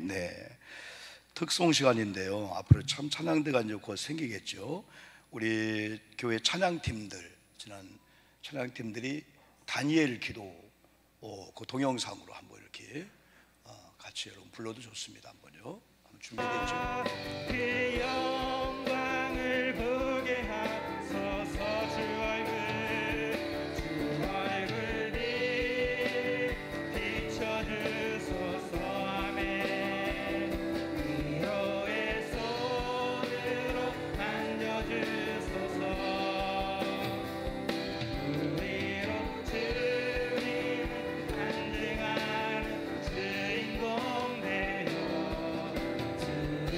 네, 특송 시간인데요. 앞으로 참 찬양대가 이제 곧 생기겠죠. 우리 교회 찬양팀들, 지난 찬양팀들이 다니엘 기도 그 동영상으로 한번 이렇게 같이 여러분 불러도 좋습니다. 한번요. 한번 준비됐죠? 그 영광을 보게 하소서. 주 얼굴 비춰주소서. 아멘. 위로의 손으로 만져주소서. 우리로 주님을 간증하는 주인공 되어 주를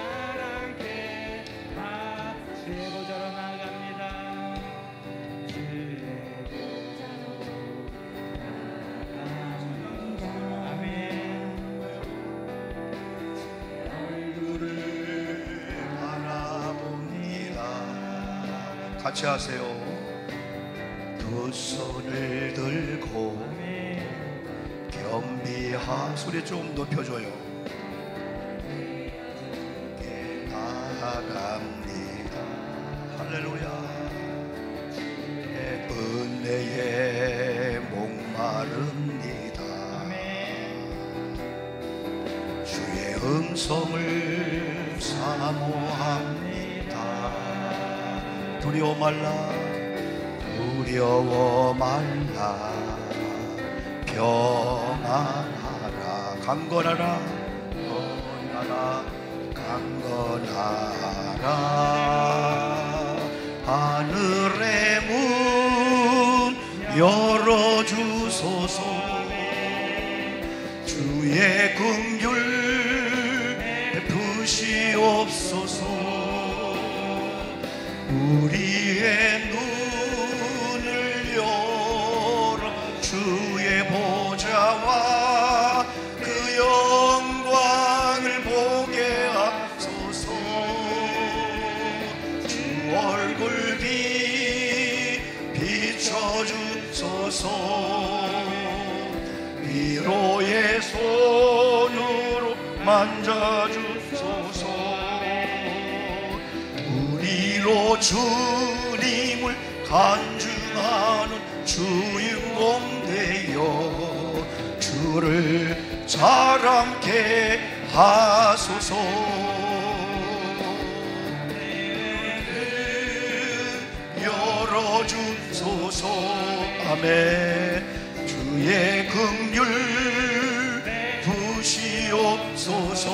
사랑케 주의 보좌로 나갑니다. 주의 보좌로 나갑니다. 아멘. 얼굴을 바라봅니다. 같이 하세요. 두 손을 들고 겸비하 소리 좀 높여줘요. 나갑니다. 할렐루야. 은혜에 목마릅니다. 주의 음성을 사모합니다. 두려워 말라 평안하라. 강건하라 하늘의 문 열어주소서. 주의 긍휼 베푸시옵소서. 우리의 눈을 열어 주의 보좌와 그 영광을 보게 하소서. 주 얼굴 비춰주소서. 위로의 손으로 만져주소서. 우리로 주님을 간증하는 주인공 되어 주를 자랑케 하소서. 열어주소서. 아멘. 주의 긍휼 부시옵소서.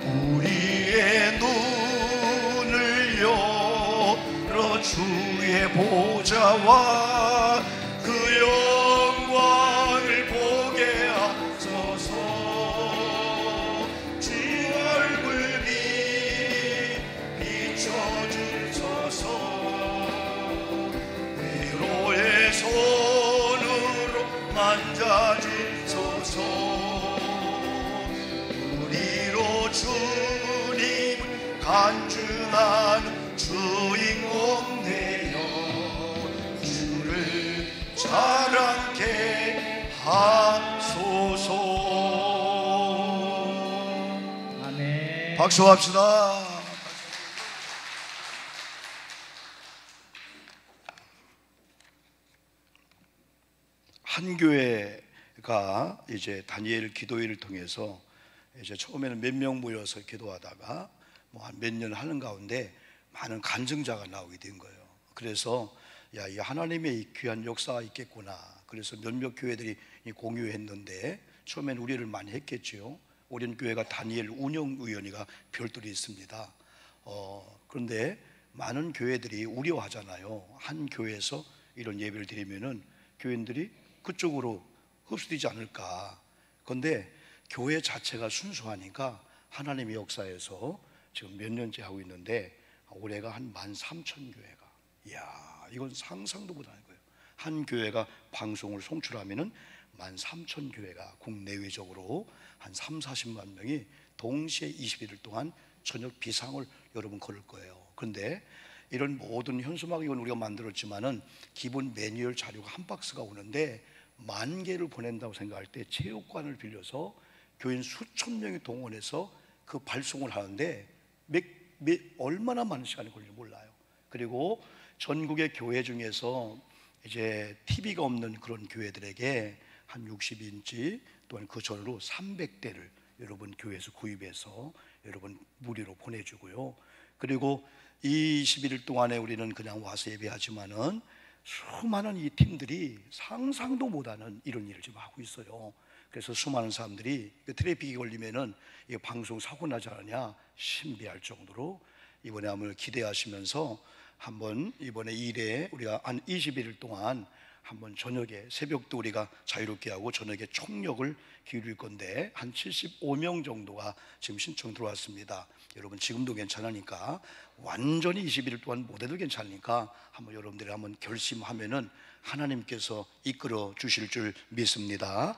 우리의 눈을 열어 주의 보좌와 그 영광을 보게 하소서. 주 얼굴 비춰주소서. 위로의 손으로 만져주소서. 우리로 주님 간증하는 주인공 되어 주를 자랑케 하소서. 아멘. 박수합시다. 한 교회가 이제 다니엘 기도회를 통해서 이제 처음에는 몇 명 모여서 기도하다가 뭐 한 몇 년 하는 가운데 많은 간증자가 나오게 된 거예요. 그래서 야, 이 하나님의 이 귀한 역사가 있겠구나. 그래서 몇몇 교회들이 공유했는데 처음에는 우려를 많이 했겠죠. 오련교회가 다니엘 운영위원회가 별도로 있습니다. 그런데 많은 교회들이 우려하잖아요. 한 교회에서 이런 예배를 드리면은 교인들이 그쪽으로 흡수되지 않을까. 그런데 교회 자체가 순수하니까 하나님의 역사에서 지금 몇 년째 하고 있는데 올해가 한 13,000교회가. 이야, 이건 상상도 못하는 거예요. 한 교회가 방송을 송출하면은 13,000교회가 국내외적으로 한 30-40만 명이 동시에 21일 동안 저녁 비상을 여러분 걸을 거예요. 그런데 이런 모든 현수막을 우리가 만들었지만은 기본 매뉴얼 자료가 한 박스가 오는데 10,000개를 보낸다고 생각할 때 체육관을 빌려서 교인 수천 명이 동원해서 그 발송을 하는데 얼마나 많은 시간이 걸릴지 몰라요. 그리고 전국의 교회 중에서 이제 TV가 없는 그런 교회들에게 한 60인치 또는 그 전으로 300대를 여러분 교회에서 구입해서 여러분 무료로 보내주고요. 그리고 이 21일 동안에 우리는 그냥 와서 예배하지만은 수많은 이 팀들이 상상도 못하는 이런 일을 지금 하고 있어요. 그래서 수많은 사람들이 트래픽이 걸리면은 이 방송 사고 나지 않느냐 신비할 정도로 이번에 한번 기대하시면서 한번 이번에 일에 우리가 한 21일 동안 한번 저녁에 새벽도 우리가 자유롭게 하고 저녁에 총력을 기울일 건데 한 75명 정도가 지금 신청 들어왔습니다. 여러분 지금도 괜찮으니까 완전히 21일 동안 못 해도 괜찮으니까 한번 여러분들이 한번 결심하면은 하나님께서 이끌어 주실 줄 믿습니다.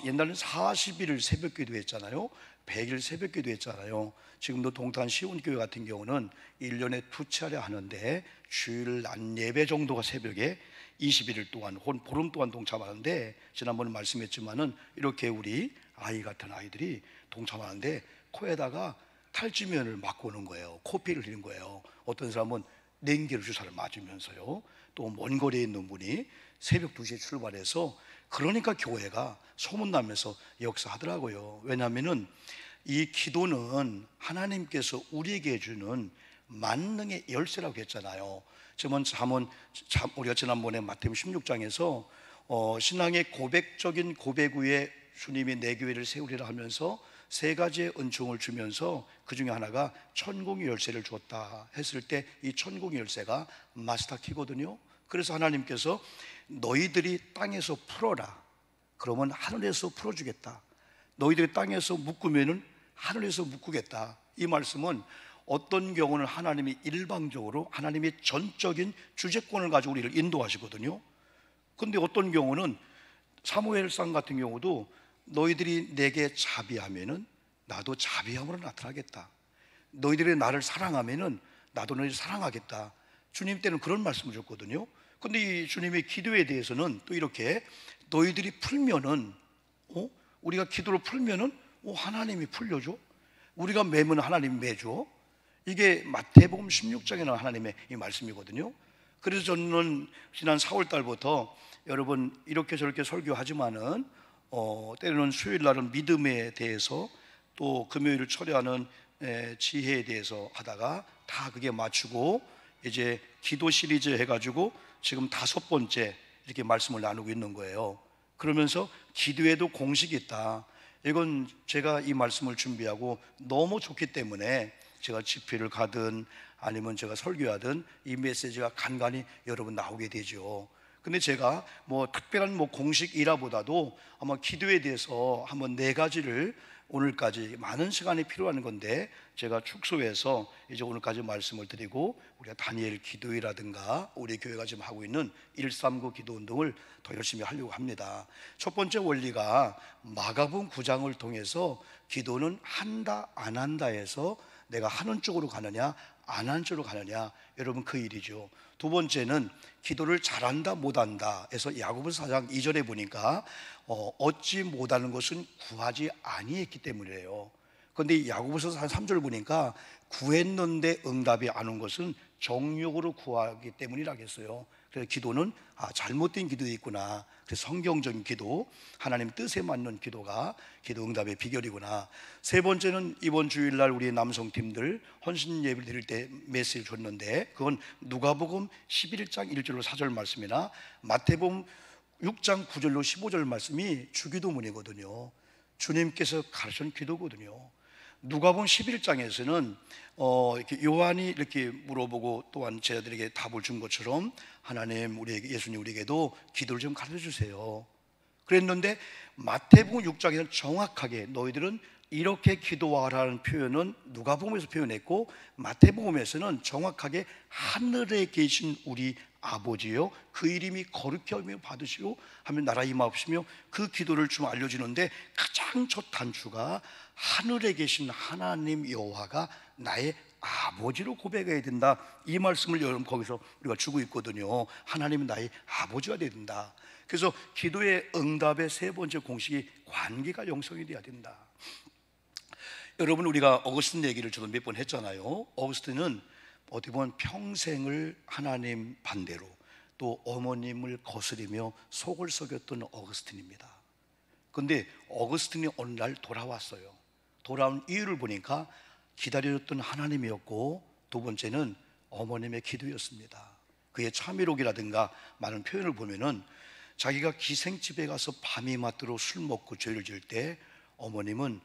옛날에는 40일 새벽기도 했잖아요. 100일 새벽기도 했잖아요. 지금도 동탄 시온교회 같은 경우는 1년에 2차례 하는데 주일 낮 예배 정도가 새벽에 21일 동안 혹은 보름 동안 동참하는데, 지난번에 말씀했지만은 이렇게 우리 아이 같은 아이들이 동참하는데 코에다가 탈주면을 맞고 오는 거예요. 코피를 흘리는 거예요. 어떤 사람은 냉기를 주사를 맞으면서요. 또 먼 거리에 있는 분이 새벽 2시에 출발해서, 그러니까 교회가 소문나면서 역사하더라고요. 왜냐하면은 이 기도는 하나님께서 우리에게 해주는 만능의 열쇠라고 했잖아요. 우리가 지난번에 마태복음 16장에서 신앙의 고백적인 고백 후에 주님이 내 교회를 세우리라 하면서 세 가지의 은총을 주면서 그 중에 하나가 천국의 열쇠를 주었다 했을 때, 이 천국의 열쇠가 마스터 키거든요. 그래서 하나님께서 너희들이 땅에서 풀어라, 그러면 하늘에서 풀어주겠다. 너희들이 땅에서 묶으면은 하늘에서 묶겠다. 이 말씀은 어떤 경우는 하나님이 일방적으로 하나님의 전적인 주재권을 가지고 우리를 인도하시거든요. 근데 어떤 경우는 사무엘상 같은 경우도 너희들이 내게 자비하면은 나도 자비함으로 나타나겠다. 너희들이 나를 사랑하면은 나도 너희를 사랑하겠다. 주님 때는 그런 말씀을 줬거든요. 근데 이 주님의 기도에 대해서는 또 이렇게 너희들이 풀면은 우리가 기도를 풀면은 하나님이 풀려줘. 우리가 매면 하나님이 매줘. 이게 마태복음 16장에 나온 하나님의 이 말씀이거든요. 그래서 저는 지난 4월 달부터 여러분 이렇게 저렇게 설교하지만은 때로는 수요일 날은 믿음에 대해서, 또 금요일을 철회하는 지혜에 대해서 하다가 다 그게 맞추고 이제 기도 시리즈 해가지고 지금 5번째 이렇게 말씀을 나누고 있는 거예요. 그러면서 기도에도 공식이 있다. 이건 제가 이 말씀을 준비하고 너무 좋기 때문에 제가 집회를 가든 아니면 제가 설교하든 이 메시지가 간간히 여러분 나오게 되죠. 근데 제가 뭐 특별한 공식 일화보다도 아마 기도에 대해서 한번 4가지를 오늘까지 많은 시간이 필요한 건데, 제가 축소해서 이제 오늘까지 말씀을 드리고 우리가 다니엘 기도회라든가 우리 교회가 지금 하고 있는 139 기도 운동을 더 열심히 하려고 합니다. 첫 번째 원리가 마가복음 9장을 통해서 기도는 한다 안 한다 해서 내가 하는 쪽으로 가느냐 안 하는 쪽으로 가느냐, 여러분 그 일이죠. 두 번째는 기도를 잘한다 못한다 해서 야고보서 4장 2절에 보니까 얻지 못하는 것은 구하지 아니했기 때문이래요. 그런데 야고보서 3절 보니까 구했는데 응답이 안 온 것은 정욕으로 구하기 때문이라겠어요. 그래서 기도는 잘못된 기도도 있구나. 그래서 성경적인 기도, 하나님 뜻에 맞는 기도가 기도 응답의 비결이구나. 세 번째는 이번 주일날 우리 남성팀들 헌신 예배를 드릴 때 메시지를 줬는데, 그건 누가복음 11장 1절로 4절 말씀이나 마태복음 6장 9절로 15절 말씀이 주기도문이거든요. 주님께서 가르친 기도거든요. 누가복음 11장에서는 이렇게 요한이 이렇게 물어보고 또한 제자들에게 답을 준 것처럼 하나님 우리에게, 예수님 우리에게도 기도를 좀 가르쳐 주세요 그랬는데, 마태복음 6장에서는 정확하게 너희들은 이렇게 기도하라는 표현은 누가복음에서 표현했고, 마태복음에서는 정확하게 하늘에 계신 우리 아버지요 그 이름이 거룩히 하며 받으시오 하면 나라 임하옵시며, 그 기도를 좀 알려주는데 가장 첫 단추가 하늘에 계신 하나님 여호와가 나의 아버지로 고백해야 된다. 이 말씀을 여러분 거기서 우리가 주고 있거든요. 하나님은 나의 아버지가 돼야 된다. 그래서 기도의 응답의 세 번째 공식이 관계가 형성이 돼야 된다. 여러분, 우리가 어거스틴 얘기를 저도 몇 번 했잖아요. 어거스틴은 어떻게 보면 평생을 하나님 반대로 또 어머님을 거스리며 속을 썩였던 어거스틴입니다. 근데 어거스틴이 어느 날 돌아왔어요. 돌아온 이유를 보니까 기다려줬던 하나님이었고, 두 번째는 어머님의 기도였습니다. 그의 참회록이라든가 많은 표현을 보면은 자기가 기생집에 가서 밤이 맞도록 술 먹고 죄를 지을 때 어머님은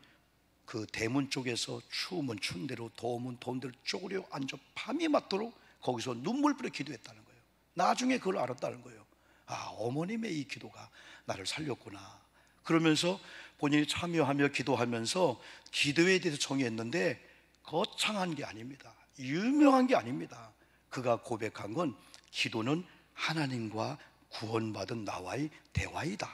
그 대문 쪽에서 추우면 추운 대로 더우면 더운 대로 쪼그려 앉아 밤이 맞도록 거기서 눈물 뿌려 기도했다는 거예요. 나중에 그걸 알았다는 거예요. 아, 어머님의 이 기도가 나를 살렸구나. 그러면서 본인이 참여하며 기도하면서 기도에 대해서 정의했는데 거창한 게 아닙니다. 유명한 게 아닙니다. 그가 고백한 건 기도는 하나님과 구원받은 나와의 대화이다.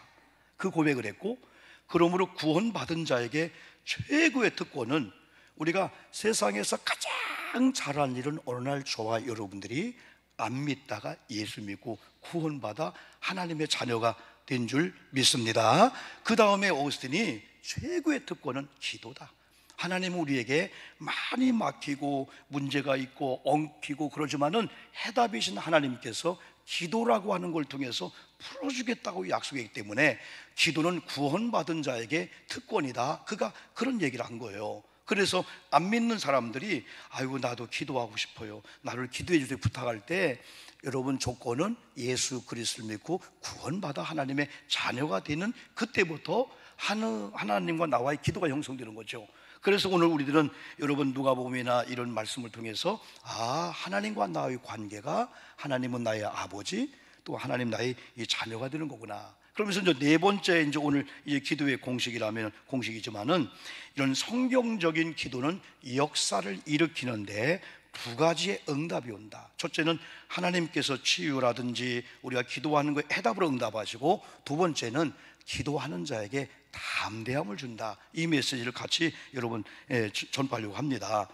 그 고백을 했고, 그러므로 구원받은 자에게 최고의 특권은 우리가 세상에서 가장 잘하는 일은 어느 날 저와 여러분들이 안 믿다가 예수 믿고 구원받아 하나님의 자녀가 된 줄 믿습니다. 그 다음에 오스틴이 최고의 특권은 기도다. 하나님은 우리에게 많이 막히고 문제가 있고 엉키고 그러지만은 해답이신 하나님께서 기도라고 하는 걸 통해서 풀어주겠다고 약속했기 때문에 기도는 구원받은 자에게 특권이다. 그가 그런 얘기를 한 거예요. 그래서 안 믿는 사람들이 아이고 나도 기도하고 싶어요, 나를 기도해 주세요 부탁할 때, 여러분 조건은 예수 그리스도를 믿고 구원받아 하나님의 자녀가 되는 그때부터 하나님과 나와의 기도가 형성되는 거죠. 그래서 오늘 우리들은 여러분 누가복음이나 이런 말씀을 통해서 하나님과 나의 관계가, 하나님은 나의 아버지, 또 하나님 나의 이 자녀가 되는 거구나. 그러면서 이제 네 번째, 이제 오늘 이제 기도의 공식이라면 공식이지만은, 이런 성경적인 기도는 역사를 일으키는데 두 가지의 응답이 온다. 첫째는 하나님께서 치유라든지 우리가 기도하는 거에 해답으로 응답하시고, 두 번째는 기도하는 자에게 담대함을 준다. 이 메시지를 같이 여러분 전파하려고 합니다.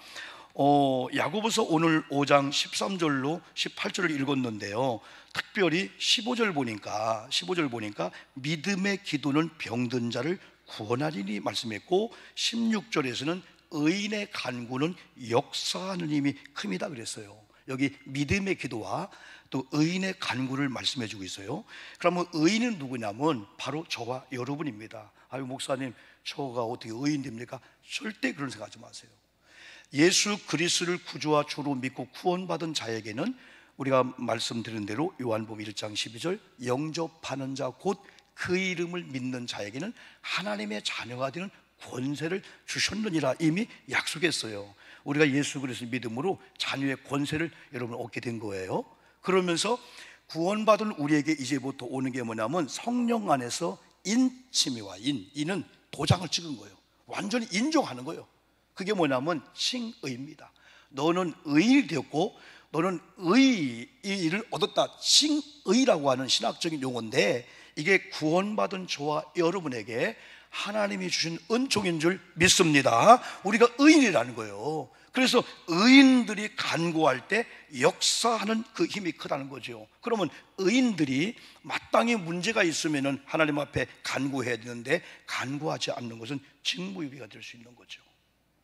야고보서 오늘 5장 13절로 18절을 읽었는데요, 특별히 15절 보니까 믿음의 기도는 병든 자를 구원하리니 말씀했고, 16절에서는 의인의 간구는 역사하는 힘이 큼이다 그랬어요. 여기 믿음의 기도와 또 의인의 간구를 말씀해 주고 있어요. 그러면 의인은 누구냐면 바로 저와 여러분입니다. 아유 목사님, 저가 어떻게 의인 됩니까? 절대 그런 생각하지 마세요. 예수 그리스도를 구주와 주로 믿고 구원받은 자에게는 우리가 말씀드린 대로 요한복음 1장 12절 영접하는 자 곧 그 이름을 믿는 자에게는 하나님의 자녀가 되는 권세를 주셨느니라 이미 약속했어요. 우리가 예수 그리스도 믿음으로 자녀의 권세를 여러분 얻게 된 거예요. 그러면서 구원받은 우리에게 이제부터 오는 게 뭐냐면 성령 안에서 인치미와 인은 도장을 찍은 거예요. 완전히 인정하는 거예요. 그게 뭐냐면 칭의입니다. 너는 의인이 되었고 너는 의의를 얻었다. 칭의라고 하는 신학적인 용어인데, 이게 구원받은 저와 여러분에게 하나님이 주신 은총인 줄 믿습니다. 우리가 의인이라는 거예요. 그래서 의인들이 간구할 때 역사하는 그 힘이 크다는 거죠. 그러면 의인들이 마땅히 문제가 있으면 하나님 앞에 간구해야 되는데, 간구하지 않는 것은 직무유기가 될 수 있는 거죠.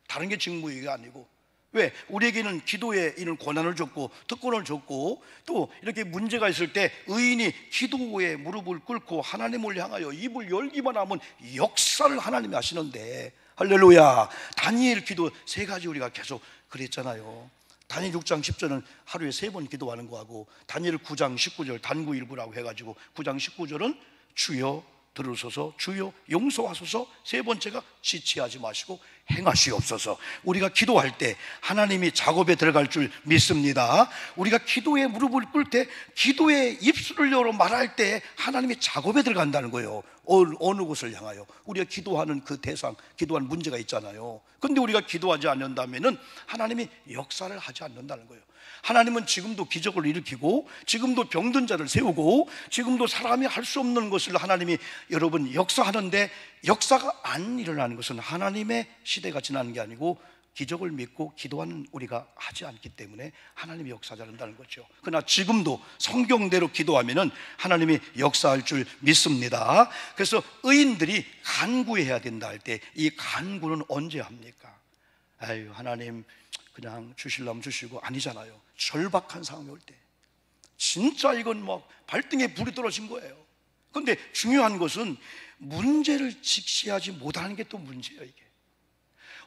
다른 게 직무유기가 아니고, 왜? 우리에게는 기도에 이런 권한을 줬고 특권을 줬고, 또 이렇게 문제가 있을 때 의인이 기도에 무릎을 꿇고 하나님을 향하여 입을 열기만 하면 역사를 하나님이 하시는데, 할렐루야. 다니엘 기도 세 가지 우리가 계속 그랬잖아요. 다니엘 6장 10절은 하루에 3번 기도하는 거하고, 다니엘 9장 19절 단구일부라고 해가지고 9장 19절은 주여 들으소서, 주여 용서하소서, 세 번째가 지체하지 마시고 행하시옵소서. 우리가 기도할 때 하나님이 작업에 들어갈 줄 믿습니다. 우리가 기도에 무릎을 꿇을 때, 기도에 입술을 열어 말할 때 하나님이 작업에 들어간다는 거예요. 어느 곳을 향하여 우리가 기도하는 그 대상, 기도하는 문제가 있잖아요. 근데 우리가 기도하지 않는다면은 하나님이 역사를 하지 않는다는 거예요. 하나님은 지금도 기적을 일으키고, 지금도 병든 자를 세우고, 지금도 사람이 할 수 없는 것을 하나님이 여러분 역사하는데, 역사가 안 일어나는 것은 하나님의 시대가 지나는 게 아니고 기적을 믿고 기도하는 우리가 하지 않기 때문에 하나님이 역사하지 않는다는 거죠. 그러나 지금도 성경대로 기도하면은 하나님이 역사할 줄 믿습니다. 그래서 의인들이 간구해야 된다 할 때 이 간구는 언제 합니까? 아유, 하나님 그냥 주실라면 주시고, 아니잖아요. 절박한 상황이 올 때, 진짜 이건 막 발등에 불이 떨어진 거예요. 그런데 중요한 것은 문제를 직시하지 못하는 게 또 문제예요. 이게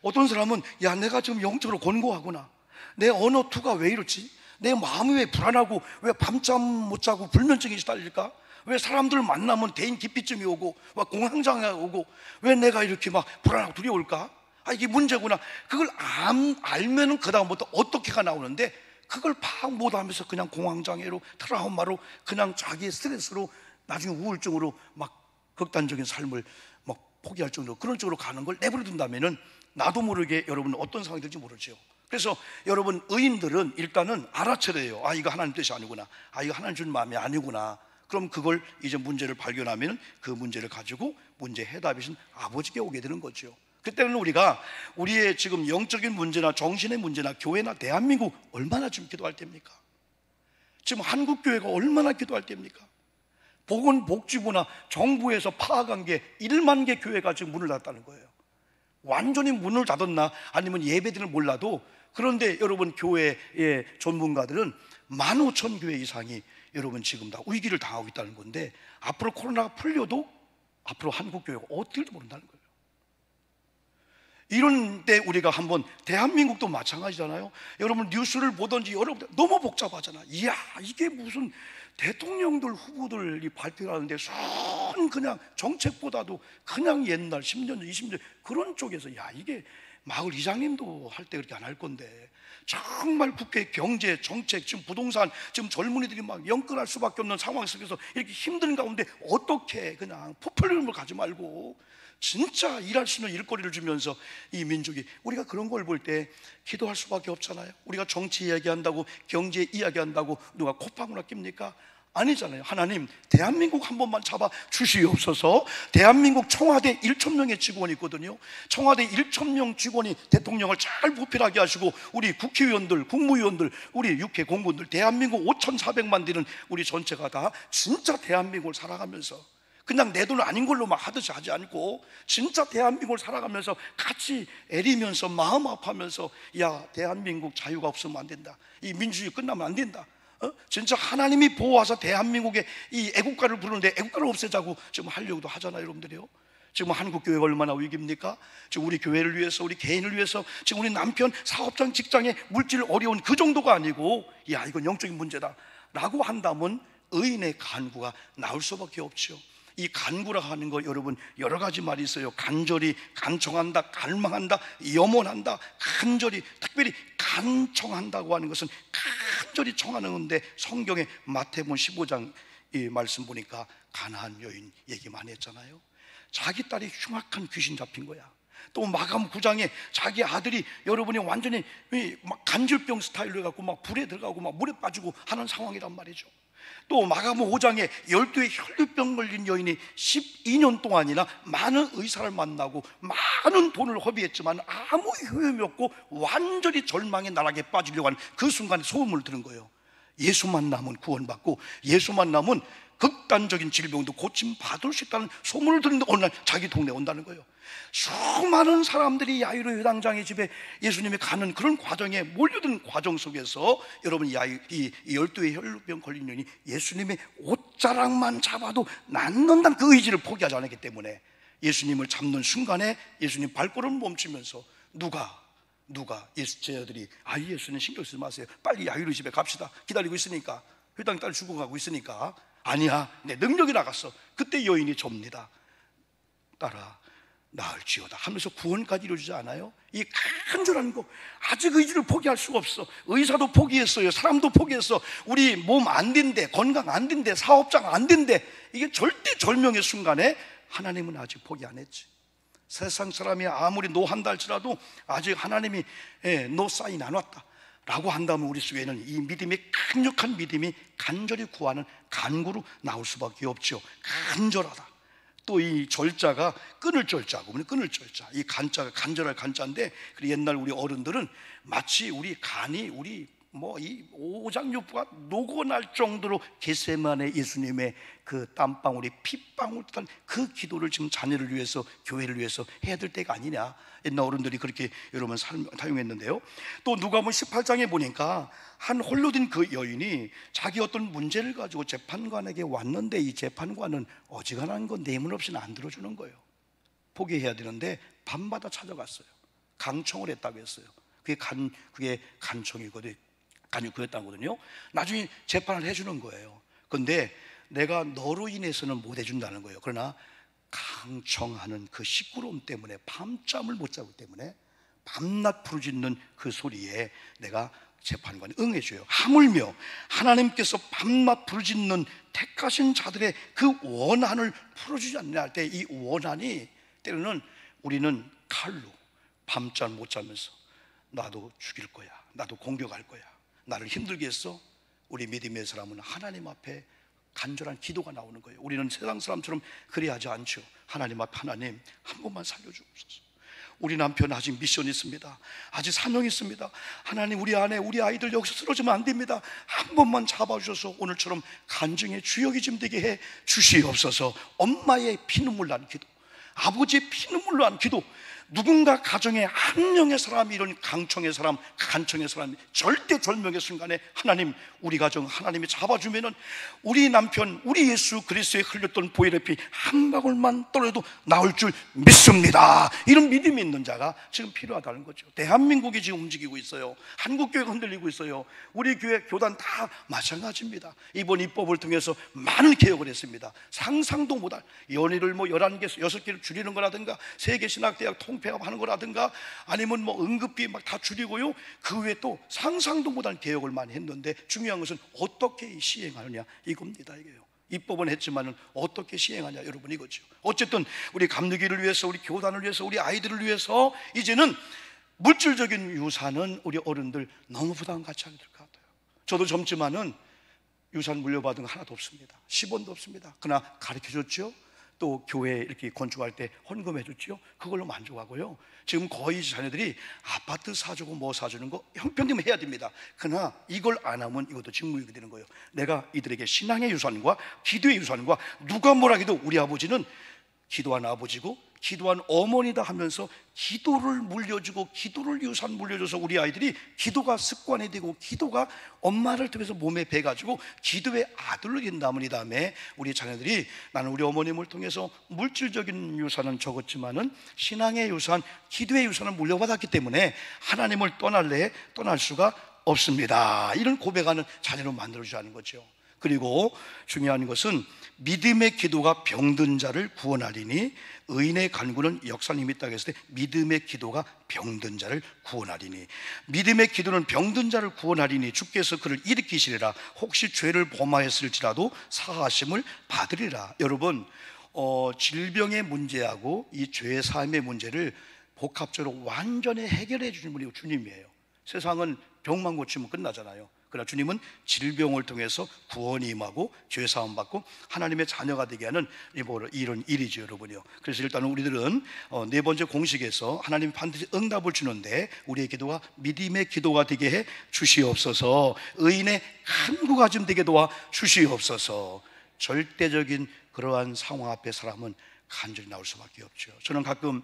어떤 사람은 야, 내가 지금 영적으로 곤고하구나, 내 언어투가 왜 이렇지, 내 마음이 왜 불안하고, 왜 밤잠 못 자고 불면증이 시달릴까, 왜 사람들 만나면 대인 기피증이 오고 막 공황장애가 오고, 왜 내가 이렇게 막 불안하고 두려울까, 아, 이게 문제구나. 그걸 알면은 그 다음부터 어떻게가 나오는데, 그걸 파악 못하면서 그냥 공황장애로, 트라우마로, 그냥 자기의 스트레스로 나중에 우울증으로 막 극단적인 삶을 막 포기할 정도로, 그런 쪽으로 가는 걸 내버려 둔다면은 나도 모르게 여러분 어떤 상황이 될지 모르죠. 그래서 여러분, 의인들은 일단은 알아차려야 해요. 아, 이거 하나님 뜻이 아니구나, 아, 이거 하나님 준 마음이 아니구나. 그럼 그걸 이제 문제를 발견하면 그 문제를 가지고 문제 해답이신 아버지께 오게 되는 거죠. 그때는 우리가 우리의 지금 영적인 문제나 정신의 문제나 교회나 대한민국 얼마나 지금 기도할 때입니까? 지금 한국교회가 얼마나 기도할 때입니까? 보건복지부나 정부에서 파악한 게 1만 개 교회가 지금 문을 닫았다는 거예요. 완전히 문을 닫았나 아니면 예배들을 몰라도, 그런데 여러분 교회의 전문가들은 15,000교회 이상이 여러분 지금 다 위기를 당하고 있다는 건데, 앞으로 코로나가 풀려도 앞으로 한국교회가 어떻게 될지 모른다는 거예요. 이런 때 우리가 한번, 대한민국도 마찬가지잖아요. 여러분 뉴스를 보든지 여러분 너무 복잡하잖아. 이야, 이게 무슨 대통령들 후보들이 발표를 하는데 순 그냥 정책보다도 그냥 옛날 10년 전 20년 전 그런 쪽에서, 야, 이게 마을 이장님도 할 때 그렇게 안 할 건데, 정말 국회 경제 정책, 지금 부동산, 지금 젊은이들이 막 연끌할 수밖에 없는 상황 속에서 이렇게 힘든 가운데 어떻게 그냥 포퓰리즘을 가지 말고 진짜 일할 수 있는 일거리를 주면서 이 민족이, 우리가 그런 걸 볼 때 기도할 수밖에 없잖아요. 우리가 정치 이야기한다고, 경제 이야기한다고 누가 콧방울을 낍니까? 아니잖아요. 하나님, 대한민국 한 번만 잡아 주시옵소서. 대한민국 청와대 1,000명의 직원이 있거든요. 청와대 1,000명 직원이 대통령을 잘 보필하게 하시고, 우리 국회의원들, 국무위원들, 우리 육회 공무원들, 대한민국 5,400만 되는 우리 전체가 다 진짜 대한민국을 살아가면서 그냥 내 돈 아닌 걸로만 하듯이 하지 않고, 진짜 대한민국을 살아가면서 같이 애리면서 마음 아파하면서, 야, 대한민국 자유가 없으면 안 된다, 이 민주주의 끝나면 안 된다, 진짜 하나님이 보호하사 대한민국의 이 애국가를 부르는데 애국가를 없애자고 지금 하려고도 하잖아요. 여러분들이요, 지금 한국교회가 얼마나 위기입니까? 지금 우리 교회를 위해서, 우리 개인을 위해서, 지금 우리 남편 사업장 직장에 물질 어려운 그 정도가 아니고, 야, 이건 영적인 문제다 라고 한다면 의인의 간구가 나올 수밖에 없죠. 이 간구라 하는 거 여러분 여러 가지 말이 있어요. 간절히 간청한다, 갈망한다, 염원한다, 간절히, 특별히 간청한다고 하는 것은 간절히 청하는 건데, 성경에 마태복음 15장 이 말씀 보니까 가나안 여인 얘기 많이 했잖아요. 자기 딸이 흉악한 귀신 잡힌 거야. 또 마감 9장에 자기 아들이 여러분이 완전히 막 간질병 스타일로 해갖고 막 불에 들어가고 막 물에 빠지고 하는 상황이란 말이죠. 또 마가복음 5장에 12의 혈류병 걸린 여인이 12년 동안이나 많은 의사를 만나고 많은 돈을 허비했지만 아무 효험이 없고 완전히 절망의 나락에 빠지려고 하는 그 순간에 소음을 들은 거예요. 예수만 남은 구원받고, 예수만 남은 극단적인 질병도 고침받을 수 있다는 소문을 듣는데 어느 날 자기 동네에 온다는 거예요. 수많은 사람들이 야이로 회당장의 집에 예수님이 가는 그런 과정에 몰려든 과정 속에서 여러분, 이 12의 혈루병 걸린 여인이 예수님의 옷자락만 잡아도 낫는다는 그 의지를 포기하지 않았기 때문에, 예수님을 잡는 순간에 예수님 발걸음을 멈추면서 누가 제 아들이, 아, 예수님 신경 쓰지 마세요, 빨리 야이로 집에 갑시다, 기다리고 있으니까, 회당 딸 죽어가고 있으니까. 아니야, 내 능력이 나갔어. 그때 여인이 접니다. 딸아, 나을지어다 하면서 구원까지 이루어지지 않아요? 이 간절한 거, 아직 의지를 포기할 수가 없어. 의사도 포기했어요, 사람도 포기했어, 우리 몸 안 된대, 건강 안 된대, 사업장 안 된대. 이게 절대절명의 순간에 하나님은 아직 포기 안 했지. 세상 사람이 아무리 노한다 할지라도 아직 하나님이 노 사인 안 왔다 라고 한다면, 우리 속에는 이 믿음이, 강력한 믿음이 간절히 구하는 간구로 나올 수밖에 없죠. 간절하다, 또 이 절자가 끊을 절자고, 끊을 절자. 이 간자가 간절할 간자인데, 그 옛날 우리 어른들은 마치 우리 간이 우리 이 오장육부가 녹아날 정도로 겟세마네 예수님의 그 땀방울이 핏방울 듯한 그 기도를 지금 자녀를 위해서, 교회를 위해서 해야 될 때가 아니냐. 옛날 어른들이 그렇게 여러분 사용했는데요. 또 누가복음 18장에 보니까 한 홀로 된 그 여인이 자기 어떤 문제를 가지고 재판관에게 왔는데, 이 재판관은 어지간한 건 내문 없이는 안 들어주는 거예요. 포기해야 되는데 밤마다 찾아갔어요. 강청을 했다고 했어요. 그게 간청이거든요. 그랬다거든요. 나중에 재판을 해주는 거예요. 그런데 내가 너로 인해서는 못 해준다는 거예요. 그러나 강청하는 그 시끄러움 때문에, 밤잠을 못 자기 때문에 밤낮 부르짖는 그 소리에 내가 재판관이 응해줘요. 하물며 하나님께서 밤낮 부르짖는 택하신 자들의 그 원한을 풀어주지 않냐 할 때, 이 원한이 때로는 우리는 칼로 밤잠 못 자면서 나도 죽일 거야, 나도 공격할 거야, 나를 힘들게 했어. 우리 믿음의 사람은 하나님 앞에 간절한 기도가 나오는 거예요. 우리는 세상 사람처럼 그래야 하지 않죠. 하나님 앞에, 하나님 한 번만 살려주옵소서. 우리 남편 아직 미션이 있습니다. 아직 사명이 있습니다. 하나님, 우리 아내, 우리 아이들 여기서 쓰러지면 안 됩니다. 한 번만 잡아주셔서 오늘처럼 간증의 주역이 좀 되게 해 주시옵소서. 엄마의 피눈물 난 기도, 아버지의 피눈물 난 기도, 누군가 가정에 한 명의 사람이 이런 강청의 사람, 간청의 사람이 절대절명의 순간에 하나님, 우리 가정 하나님이 잡아주면은 우리 남편, 우리 예수 그리스도에 흘렸던 보혈의 피 한 방울만 떨어도 나올 줄 믿습니다. 이런 믿음이 있는 자가 지금 필요하다는 거죠. 대한민국이 지금 움직이고 있어요. 한국교회가 흔들리고 있어요. 우리 교회 교단 다 마찬가지입니다. 이번 입법을 통해서 많은 개혁을 했습니다. 상상도 못할 연희를 11개, 6개를 줄이는 거라든가, 세계신학대학 통폐합하는 거라든가, 아니면 응급비 막 다 줄이고요. 그 외에 또 상상도 못한 개혁을 많이 했는데, 중요한 것은 어떻게 시행하느냐 이겁니다. 이게요. 입법은 했지만은 어떻게 시행하냐, 여러분, 이거죠. 어쨌든 우리 감리기를 위해서, 우리 교단을 위해서, 우리 아이들을 위해서 이제는 물질적인 유산은 우리 어른들 너무 부담 같이 하게 될 것 같아요. 저도 젊지만은 유산 물려받은 거 하나도 없습니다. 10원도 없습니다. 그러나 가르쳐줬죠. 또 교회 이렇게 건축할 때 헌금해 줬죠. 그걸로 만족하고요. 지금 거의 자녀들이 아파트 사주고 뭐 사주는 거 형편되면 해야 됩니다. 그러나 이걸 안 하면 이것도 직무유기 되는 거예요. 내가 이들에게 신앙의 유산과 기도의 유산과, 누가 뭐라 해도 우리 아버지는 기도한 아버지고 기도한 어머니다 하면서 기도를 물려주고, 기도를 유산 물려줘서 우리 아이들이 기도가 습관이 되고, 기도가 엄마를 통해서 몸에 배가지고 기도의 아들로 된다면, 이 다음에 우리 자녀들이, 나는 우리 어머님을 통해서 물질적인 유산은 적었지만은 신앙의 유산, 기도의 유산을 물려받았기 때문에 하나님을 떠날 수가 없습니다. 이런 고백하는 자녀로 만들어주자는 거죠. 그리고 중요한 것은 믿음의 기도가 병든 자를 구원하리니 의인의 간구는 역사는 힘이 있다고 했을 때, 믿음의 기도가 병든 자를 구원하리니, 믿음의 기도는 병든 자를 구원하리니 주께서 그를 일으키시리라. 혹시 죄를 범하였을지라도 사하심을 받으리라. 여러분, 질병의 문제하고 이 죄 사함의 문제를 복합적으로 완전히 해결해 주는 분이 주님이에요. 세상은 병만 고치면 끝나잖아요. 그러나 주님은 질병을 통해서 구원이 임하고 죄 사함 받고 하나님의 자녀가 되게 하는 이런 일이죠, 여러분이요. 그래서 일단은 우리들은 네 번째 공식에서 하나님 반드시 응답을 주는데, 우리의 기도가 믿음의 기도가 되게 해 주시옵소서. 의인의 간구가 좀 되게 도와 주시옵소서. 절대적인 그러한 상황 앞에 사람은 간절히 나올 수밖에 없죠. 저는 가끔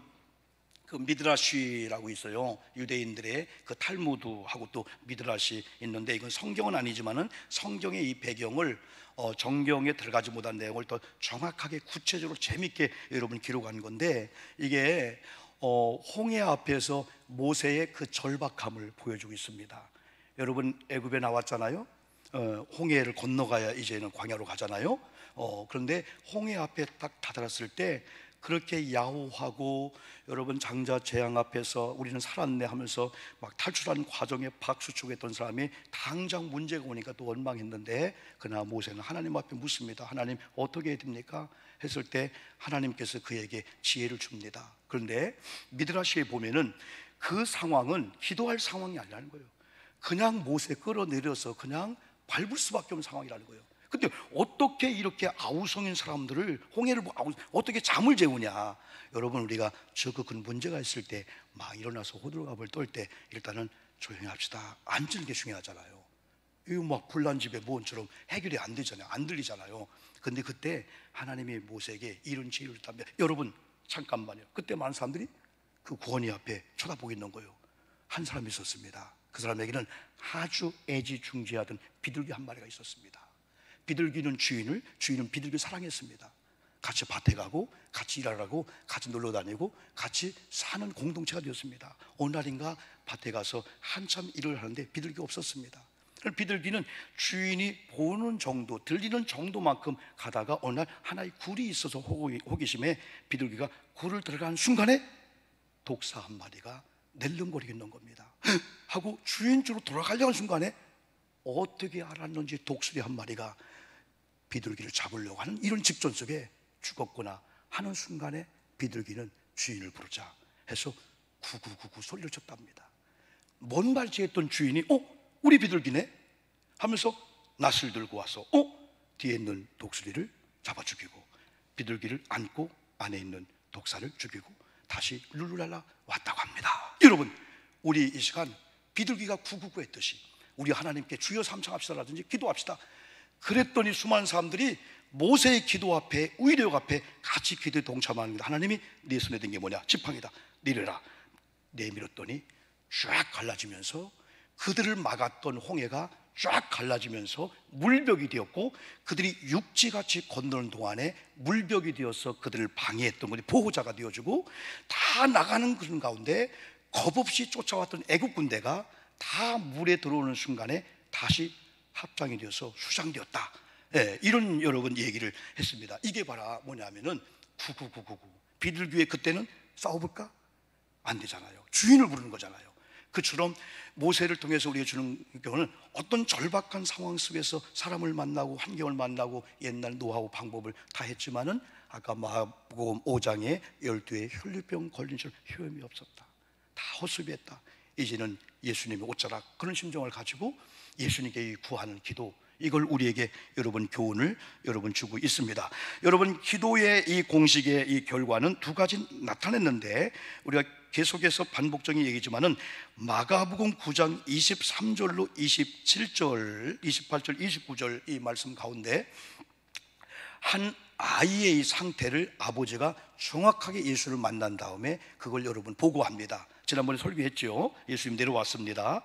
그 미드라시라고 있어요. 유대인들의 그 탈무드하고 또 미드라시 있는데, 이건 성경은 아니지만은 성경의 이 배경을 정경에 들어가지 못한 내용을 더 정확하게 구체적으로 재밌게 여러분 기록한 건데, 이게 홍해 앞에서 모세의 그 절박함을 보여주고 있습니다. 여러분, 애굽에 나왔잖아요. 홍해를 건너가야 이제는 광야로 가잖아요. 그런데 홍해 앞에 딱 다다랐을 때 그렇게 야호하고, 여러분, 장자 재앙 앞에서 우리는 살았네 하면서 막 탈출하는 과정에 박수 치고 했던 사람이 당장 문제가 오니까 또 원망했는데, 그러나 모세는 하나님 앞에 묻습니다. 하나님, 어떻게 해야 됩니까? 했을 때 하나님께서 그에게 지혜를 줍니다. 그런데 미드라시에 보면은 그 상황은 기도할 상황이 아니라는 거예요. 그냥 모세 끌어내려서 그냥 밟을 수밖에 없는 상황이라는 거예요. 근데 어떻게 이렇게 아우성인 사람들을 홍해를 어떻게 잠을 재우냐? 여러분, 우리가 큰 문제가 있을 때 막 일어나서 호들갑을 떨 때 일단은 조용히 합시다. 앉는 게 중요하잖아요. 이거 막 불난 집에 모험처럼 해결이 안 되잖아요. 안 들리잖아요. 근데 그때 하나님이 모세에게 이런 지혜를 줬다면, 여러분 잠깐만요. 그때 많은 사람들이 그 구원이 앞에 쳐다보고 있는 거예요. 한 사람이 있었습니다. 그 사람에게는 아주 애지중지하던 비둘기 한 마리가 있었습니다. 비둘기는 주인은 비둘기를 사랑했습니다. 같이 밭에 가고 같이 일하라고 같이 놀러 다니고 같이 사는 공동체가 되었습니다. 어느 날인가 밭에 가서 한참 일을 하는데 비둘기가 없었습니다. 비둘기는 주인이 보는 정도, 들리는 정도만큼 가다가 어느 날 하나의 굴이 있어서 호기심에 비둘기가 굴을 들어가는 순간에 독사 한 마리가 낼름거리고 있는 겁니다. 하고 주인 쪽으로 돌아가려는 순간에 어떻게 알았는지 독수리 한 마리가 비둘기를 잡으려고 하는 이런 직전 속에 죽었구나 하는 순간에 비둘기는 주인을 부르자 해서 구구구구 소리를 쳤답니다. 먼 발치했던 주인이 우리 비둘기네 하면서 낫을 들고 와서 뒤에 있는 독수리를 잡아 죽이고 비둘기를 안고 안에 있는 독사를 죽이고 다시 룰루랄라 왔다고 합니다. 여러분, 우리 이 시간 비둘기가 구구구 했듯이 우리 하나님께 주여 삼창합시다라든지 기도합시다. 그랬더니 수많은 사람들이 모세의 기도 앞에, 의뢰역 앞에 같이 기도에 동참하는 겁니다. 하나님이 네 손에 든 게 뭐냐? 지팡이다. 내려라. 내밀었더니 쫙 갈라지면서 그들을 막았던 홍해가 쫙 갈라지면서 물벽이 되었고, 그들이 육지같이 건너는 동안에 물벽이 되어서 그들을 방해했던 것이 보호자가 되어주고, 다 나가는 그런 가운데 겁없이 쫓아왔던 애국 군대가 다 물에 들어오는 순간에 다시 합장이 되어서 수장되었다. 이런 여러분 얘기를 했습니다. 이게 바로 뭐냐면은 구구구구구. 비둘기에 그때는 싸워볼까? 안 되잖아요. 주인을 부르는 거잖아요. 그처럼 모세를 통해서 우리가 주는 경우는 어떤 절박한 상황 속에서 사람을 만나고 환경을 만나고 옛날 노하우 방법을 다 했지만은 아까 마가복음 5장에 12의 혈류병 걸린 줄 효험이 없었다. 다 헛수비했다. 이제는 예수님의 옷자락, 그런 심정을 가지고 예수님께 구하는 기도, 이걸 우리에게 여러분 교훈을 여러분 주고 있습니다. 여러분, 기도의 이 공식의 이 결과는 두 가지 나타냈는데 우리가 계속해서 반복적인 얘기지만은 마가복음 9장 23절로 27절, 28절, 29절 이 말씀 가운데 한 아이의 상태를 아버지가 정확하게 예수를 만난 다음에 그걸 여러분 보고합니다. 지난번에 설교했죠. 예수님 내려왔습니다.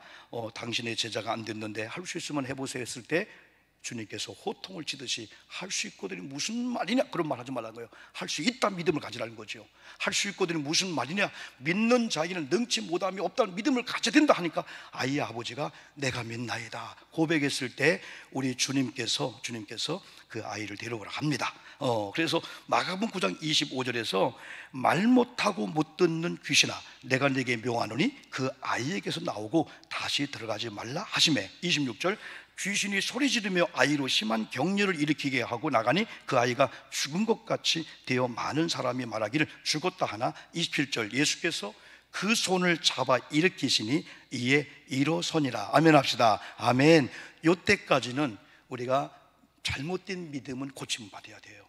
당신의 제자가 안 됐는데 할 수 있으면 해보세요 했을 때 주님께서 호통을 치듯이 할 수 있거든이 무슨 말이냐, 그런 말 하지 말라는 거예요. 할 수 있다 믿음을 가지라는 거죠. 할 수 있거든이 무슨 말이냐, 믿는 자에게는 능치 못함이 없다는 믿음을 가져야 된다 하니까 아이의 아버지가 내가 믿나이다 고백했을 때 우리 주님께서 그 아이를 데려오라 합니다. 그래서 마가복음 9장 25절에서 말 못하고 못 듣는 귀신아 내가 네게 명하노니 그 아이에게서 나오고 다시 들어가지 말라 하시매, 26절 귀신이 소리 지르며 아이로 심한 격려를 일으키게 하고 나가니 그 아이가 죽은 것 같이 되어 많은 사람이 말하기를 죽었다 하나, 27절 예수께서 그 손을 잡아 일으키시니 이에 일어서니라. 아멘 합시다. 아멘. 요때까지는 우리가 잘못된 믿음은 고침받아야 돼요.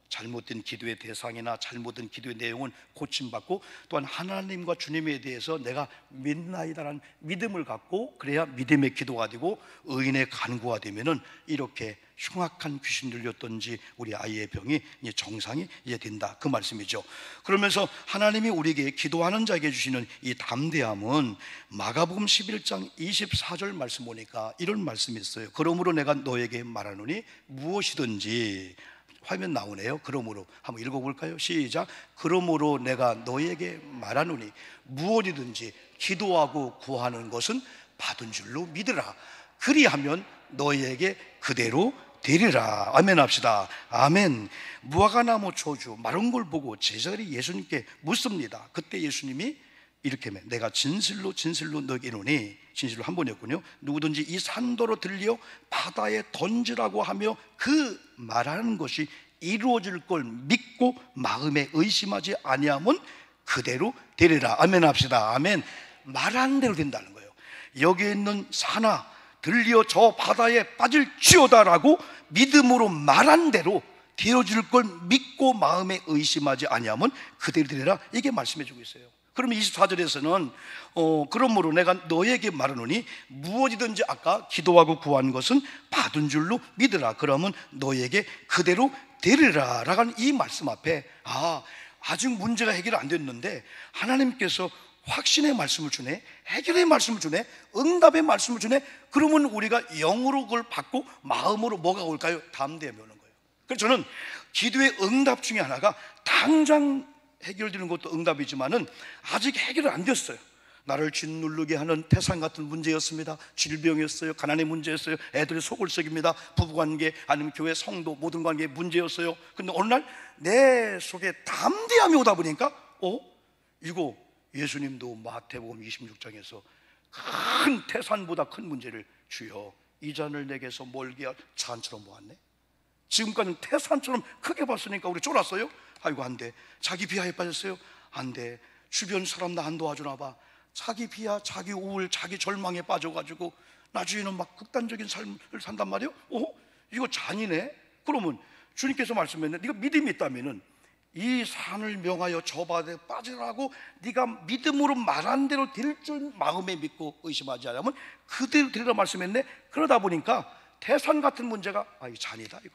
잘못된 기도의 대상이나 잘못된 기도의 내용은 고침받고, 또한 하나님과 주님에 대해서 내가 믿나이다라는 믿음을 갖고 그래야 믿음의 기도가 되고 의인의 간구가 되면은 이렇게 흉악한 귀신 들렸던지 우리 아이의 병이 이제 정상이 이제 된다, 그 말씀이죠. 그러면서 하나님이 우리에게 기도하는 자에게 주시는 이 담대함은 마가복음 11장 24절 말씀 보니까 이런 말씀이 있어요. 그러므로 내가 너에게 말하노니 무엇이든지, 화면 나오네요. 그러므로 한번 읽어볼까요? 시작. 그러므로 내가 너에게 말하노니 무엇이든지 기도하고 구하는 것은 받은 줄로 믿으라. 그리하면 너에게 그대로 되리라. 아멘 합시다. 아멘. 무화과나무 초주 마른 걸 보고 제자들이 예수님께 묻습니다. 그때 예수님이 이렇게 하면 내가 진실로 너에게 이르노니, 진실로 한 번이었군요. 누구든지 이 산도로 들려 바다에 던지라고 하며 그 말하는 것이 이루어질 걸 믿고 마음에 의심하지 아니하면 그대로 되리라. 아멘 합시다. 아멘. 말하는 대로 된다는 거예요. 여기에 있는 산아 들려 저 바다에 빠질지어다라고 믿음으로 말한 대로 되어질 걸 믿고 마음에 의심하지 아니하면 그대로 되리라, 이게 말씀해 주고 있어요. 그러면 24절에서는 그러므로 내가 너에게 말하노니 무엇이든지 아까 기도하고 구한 것은 받은 줄로 믿으라. 그러면 너에게 그대로 되리라 라는 이 말씀 앞에 아직 문제가 해결 안 됐는데 하나님께서 확신의 말씀을 주네, 해결의 말씀을 주네, 응답의 말씀을 주네. 그러면 우리가 영으로 그걸 받고 마음으로 뭐가 올까요? 담대함이 오는 거예요. 그래서 저는 기도의 응답 중에 하나가 당장 해결되는 것도 응답이지만은 아직 해결은 안 됐어요. 나를 짓누르게 하는 태산 같은 문제였습니다. 질병이었어요. 가난의 문제였어요. 애들의 속을 썩입니다. 부부관계 아니면 교회 성도 모든 관계의 문제였어요. 근데 어느 날 내 속에 담대함이 오다 보니까 이거 예수님도 마태복음 26장에서 큰 태산보다 큰 문제를 주여 이 잔을 내게서 멀게 할 잔처럼 모았네. 지금까지는 태산처럼 크게 봤으니까 우리 쫄았어요. 아이고 안 돼. 자기 비하에 빠졌어요. 안 돼. 주변 사람 나 안 도와주나 봐. 자기 비하, 자기 우울, 자기 절망에 빠져가지고 나중에는 막 극단적인 삶을 산단 말이에요. 이거 잔이네. 그러면 주님께서 말씀했는데 네가 믿음이 있다면은 이 산을 명하여 저 바다에 빠지라고 네가 믿음으로 말한 대로 될 줄 마음에 믿고 의심하지 않으면 그대로 되리라 말씀했네. 그러다 보니까 태산 같은 문제가 이 잔이다. 이거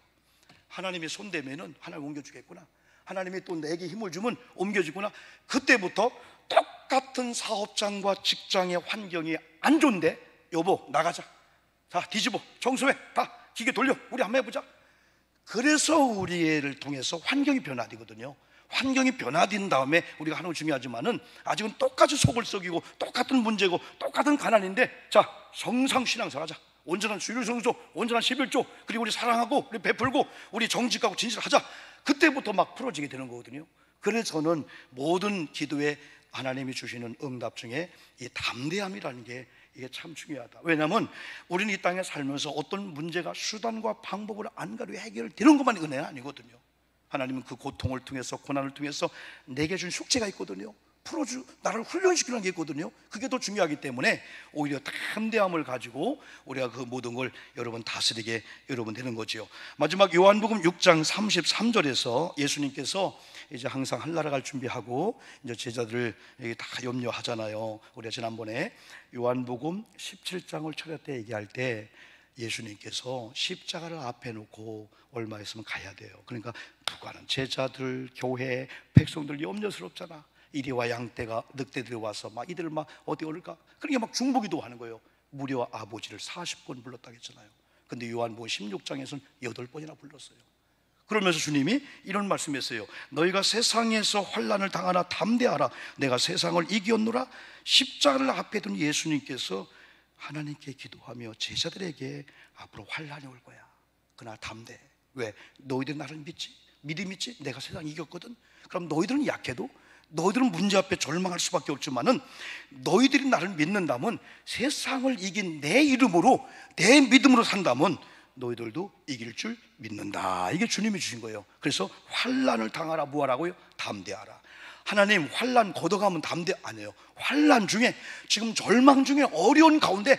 하나님이 손대면은 하나님 옮겨주겠구나. 하나님이 또 내게 힘을 주면 옮겨주구나. 그때부터 똑같은 사업장과 직장의 환경이 안 좋은데 여보 나가자. 자 뒤집어 청소해. 다 기계 돌려. 우리 한번 해보자. 그래서 우리를 통해서 환경이 변화되거든요. 환경이 변화된 다음에 우리가 하는 거 중요하지만은 아직은 똑같이 속을 썩이고 똑같은 문제고 똑같은 가난인데 자 성상신앙생활 하자. 온전한 주일 성수, 온전한 11조, 그리고 우리 사랑하고 우리 베풀고 우리 정직하고 진실하자. 그때부터 막 풀어지게 되는 거거든요. 그래서 저는 모든 기도에 하나님이 주시는 응답 중에 이 담대함이라는 게 이게 참 중요하다. 왜냐하면 우리는 이 땅에 살면서 어떤 문제가 수단과 방법으로 안 가려 해결되는 것만이 은혜는 아니거든요. 하나님은 그 고통을 통해서 고난을 통해서 내게 준 숙제가 있거든요. 나를 훈련시키는 게 있거든요. 그게 더 중요하기 때문에 오히려 담대함을 가지고 우리가 그 모든 걸 여러분 다스리게 여러분 되는 거죠. 마지막 요한복음 6장 33절에서 예수님께서 이제 항상 한나라 갈 준비하고 이제 제자들을 다 염려하잖아요. 우리가 지난번에 요한복음 17장을 차렸 때 얘기할 때 예수님께서 십자가를 앞에 놓고 얼마 있으면 가야 돼요. 그러니까 누가는 제자들, 교회, 백성들 염려스럽잖아. 이리와 양떼가 늑대들이 와서 막 이들을 막 어디 올까? 그러니까 막 중보기도 하는 거예요. 무려 아버지를 40번 불렀다고 했잖아요. 근데 요한복음 16장에서는 8번이나 불렀어요. 그러면서 주님이 이런 말씀했어요. 너희가 세상에서 환난을 당하나 담대하라. 내가 세상을 이겼노라. 십자가를 앞에 둔 예수님께서 하나님께 기도하며 제자들에게 앞으로 환난이 올 거야. 그러나 담대해. 왜? 너희들 나를 믿지? 믿음 있지? 내가 세상 이겼거든. 그럼 너희들은 약해도 너희들은 문제 앞에 절망할 수밖에 없지만은 너희들이 나를 믿는다면 세상을 이긴 내 이름으로 내 믿음으로 산다면 너희들도 이길 줄 믿는다. 이게 주님이 주신 거예요. 그래서 환난을 당하라. 뭐하라고요? 담대하라. 하나님 환난 걷어가면 담대 안 해요. 환난 중에 지금 절망 중에 어려운 가운데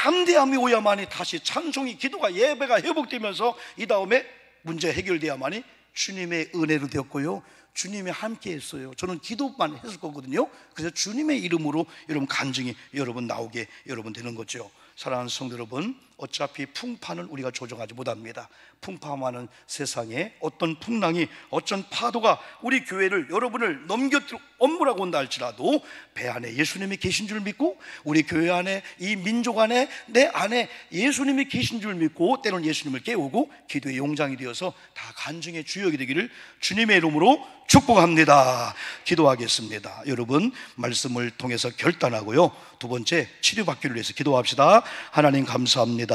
담대함이 오야만이 다시 찬송이 기도가 예배가 회복되면서 이 다음에 문제 해결돼야만이 주님의 은혜로 되었고요. 주님이 함께 했어요. 저는 기도만 했을 거거든요. 그래서 주님의 이름으로 여러분 간증이 여러분 나오게 여러분 되는 거죠. 사랑하는 성도 여러분, 어차피 풍파는 우리가 조정하지 못합니다. 풍파많은 세상에 어떤 풍랑이 어떤 파도가 우리 교회를 여러분을 넘겨들 엄물하고 온다 할지라도 배 안에 예수님이 계신 줄 믿고 우리 교회 안에 이 민족 안에 내 안에 예수님이 계신 줄 믿고 때로는 예수님을 깨우고 기도의 용장이 되어서 다 간증의 주역이 되기를 주님의 이름으로 축복합니다. 기도하겠습니다. 여러분 말씀을 통해서 결단하고요. 두 번째 치료받기를 위해서 기도합시다. 하나님 감사합니다.